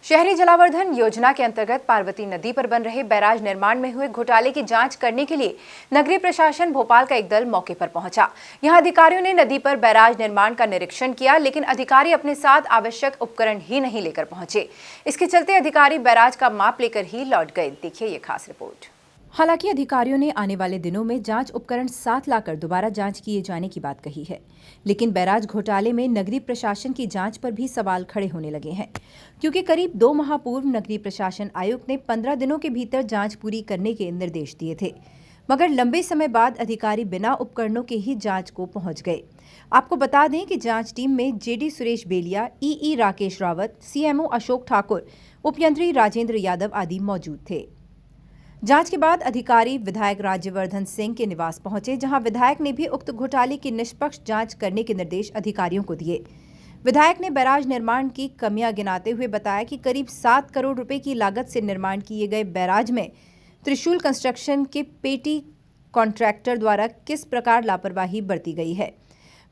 शहरी जलावर्धन योजना के अंतर्गत पार्वती नदी पर बन रहे बैराज निर्माण में हुए घोटाले की जांच करने के लिए नगरीय प्रशासन भोपाल का एक दल मौके पर पहुंचा। यहां अधिकारियों ने नदी पर बैराज निर्माण का निरीक्षण किया, लेकिन अधिकारी अपने साथ आवश्यक उपकरण ही नहीं लेकर पहुंचे। इसके चलते अधिकारी बैराज का माप लेकर ही लौट गए। देखिए ये खास रिपोर्ट। हालांकि अधिकारियों ने आने वाले दिनों में जांच उपकरण साथ लाकर दोबारा जांच किए जाने की बात कही है, लेकिन बैराज घोटाले में नगरीय प्रशासन की जांच पर भी सवाल खड़े होने लगे हैं, क्योंकि करीब 2 माह पूर्व नगरीय प्रशासन आयुक्त ने 15 दिनों के भीतर जांच पूरी करने के निर्देश दिए थे, मगर लंबे समय बाद अधिकारी बिना उपकरणों के ही जांच को पहुंच गए। आपको बता दें कि जांच टीम में जेडी सुरेश बेलिया, ई राकेश रावत, सीएमओ अशोक ठाकुर, उपयंत्री राजेंद्र यादव आदि मौजूद थे। जांच के बाद अधिकारी विधायक राज्यवर्धन सिंह के निवास पहुंचे, जहां विधायक ने भी उक्त घोटाले की निष्पक्ष जांच करने के निर्देश अधिकारियों को दिए। विधायक ने बैराज निर्माण की कमियां गिनाते हुए बताया कि करीब 7 करोड़ रुपए की लागत से निर्माण किए गए बैराज में त्रिशूल कंस्ट्रक्शन के पेटी कॉन्ट्रैक्टर द्वारा किस प्रकार लापरवाही बरती गई है।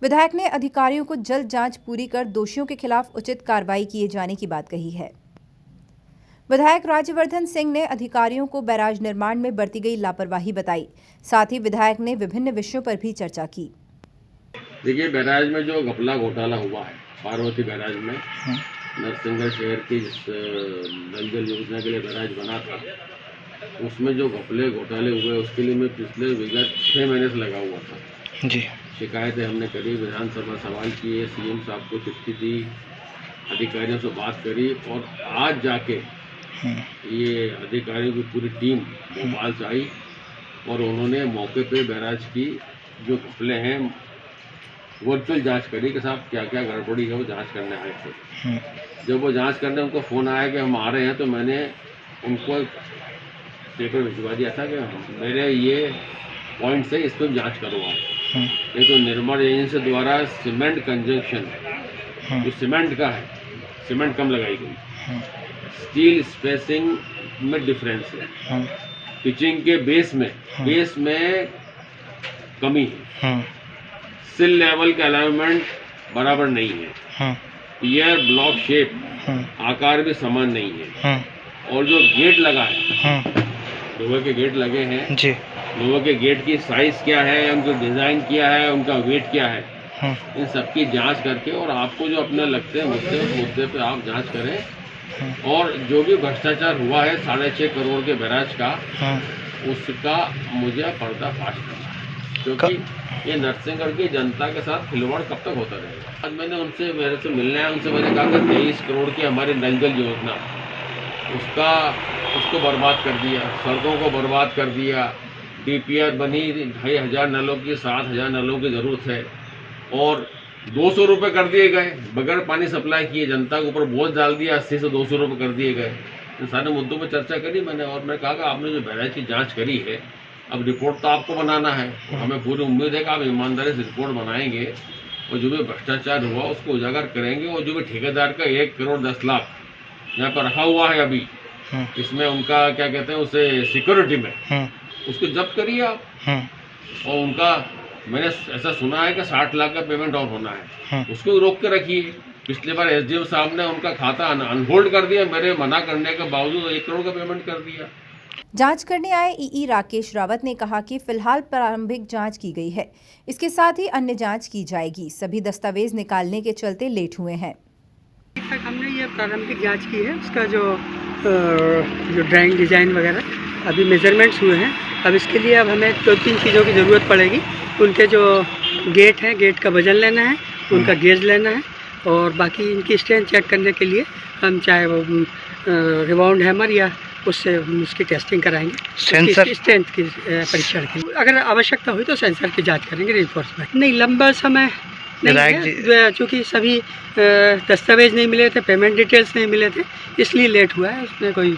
विधायक ने अधिकारियों को जल्द जांच पूरी कर दोषियों के खिलाफ उचित कार्रवाई किए जाने की बात कही है। विधायक राज्यवर्धन सिंह ने अधिकारियों को बैराज निर्माण में बरती गई लापरवाही बताई। साथ ही विधायक ने विभिन्न विषयों पर भी चर्चा की। देखिए, बैराज में जो घपला घोटाला हुआ है पार्वती बैराज में, नरसिंहगढ़ शहर की नल जल योजना के लिए बैराज बना था, उसमें जो घपले घोटाले हुए उसके लिए मैं पिछले विगत 6 महीने से लगा हुआ था जी। शिकायतें हमने करी, विधानसभा सवाल किए, सीएम साहब को चिट्ठी दी, अधिकारियों से बात करी और आज जाके ये अधिकारियों की पूरी टीम भोपाल से आई और उन्होंने मौके पे बैराज की जो घपले हैं वर्चुअल जांच करी कि साहब क्या क्या गड़बड़ी है, वो जांच करने आए थे। जब वो जांच करने उनको फ़ोन आया कि हम आ रहे हैं, तो मैंने उनको पेपर भिजवा दिया था कि मेरे ये पॉइंट से इस पर जाँच करवाओ। नहीं तो निर्माण एजेंसी द्वारा सीमेंट कंजक्शन जो सीमेंट का है, सीमेंट कम लगाई गई, स्टील स्पेसिंग में डिफरेंस है, पिचिंग के बेस में कमी है, सिल लेवल का अलाइनमेंट बराबर नहीं है, पियर ब्लॉक शेप आकार भी समान नहीं है, और जो गेट लगा है, लोहे के गेट लगे हैं जी, लोहे के गेट की साइज क्या है, उनका डिजाइन क्या है, उनका वेट क्या है, इन सबकी जांच करके और आपको जो अपने लगते हैं मुद्दे पे आप जांच करें। और जो भी भ्रष्टाचार हुआ है 6.5 करोड़ के बैराज का, उसका मुझे पर्दाफाश करना है, क्योंकि ये नरसिंहगढ़ की जनता के साथ खिलवाड़ कब तक होता रहेगा। आज मेरे से मिलने आया, उनसे मैंने कहा कि 23 करोड़ की हमारी नल जल योजना, उसको बर्बाद कर दिया, सड़कों को बर्बाद कर दिया, डीपीआर बनी 2500 नलों की, 7000 नलों की ज़रूरत है और 200 रुपये कर दिए गए, बगैर पानी सप्लाई किए जनता के ऊपर बोझ डाल दिया, 80 से 200 रुपये कर दिए गए। इन सारे मुद्दों पर चर्चा करी मैंने और मैं कहा कि आपने जो बैराज की जांच करी है, अब रिपोर्ट तो आपको बनाना है, हमें पूरी उम्मीद है कि आप ईमानदारी से रिपोर्ट बनाएंगे और जो भी भ्रष्टाचार हुआ उसको उजागर करेंगे, और जो भी ठेकेदार का 1 करोड़ 10 लाख यहाँ पर रखा हुआ है अभी, इसमें उनका क्या कहते हैं उसे सिक्योरिटी में, उसको जब्त करिए आप। और उनका मैंने ऐसा सुना है कि 60 लाख का पेमेंट और होना है, उसको रोक के रखिए। पिछली बार एसडीएम साहब ने उनका खाता अनहोल्ड कर दिया, मेरे मना करने के बावजूद 1 करोड़ का पेमेंट कर दिया। जांच करने आए ई राकेश रावत ने कहा कि फिलहाल प्रारंभिक जांच की गई है, इसके साथ ही अन्य जांच की जाएगी। सभी दस्तावेज निकालने के चलते लेट हुए हैं। तक हमने ये प्रारंभिक जांच की है, उसका जो ड्राइंग डिजाइन वगैरह अभी मेजरमेंट्स हुए हैं। अब इसके लिए अब हमें 2-3 चीज़ों की ज़रूरत पड़ेगी। उनके जो गेट हैं, गेट का वजन लेना है, उनका गेज लेना है, और बाकी इनकी स्ट्रेंथ चेक करने के लिए हम चाहे वो रिबाउंड हैमर या उससे उसकी टेस्टिंग कराएंगे, सेंसर स्ट्रेंथ की परीक्षण की। अगर आवश्यकता हुई तो सेंसर की जांच करेंगे, रिइंफोर्समेंट नहीं। लंबा समय नहीं है, चूँकि सभी दस्तावेज नहीं मिले थे, पेमेंट डिटेल्स नहीं मिले थे, इसलिए लेट हुआ है। उसमें कोई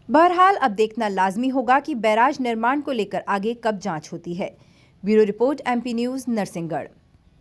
बहरहाल अब देखना लाजमी होगा कि बैराज निर्माण को लेकर आगे कब जांच होती है। Bureau report, MP news, Narsinghgarh.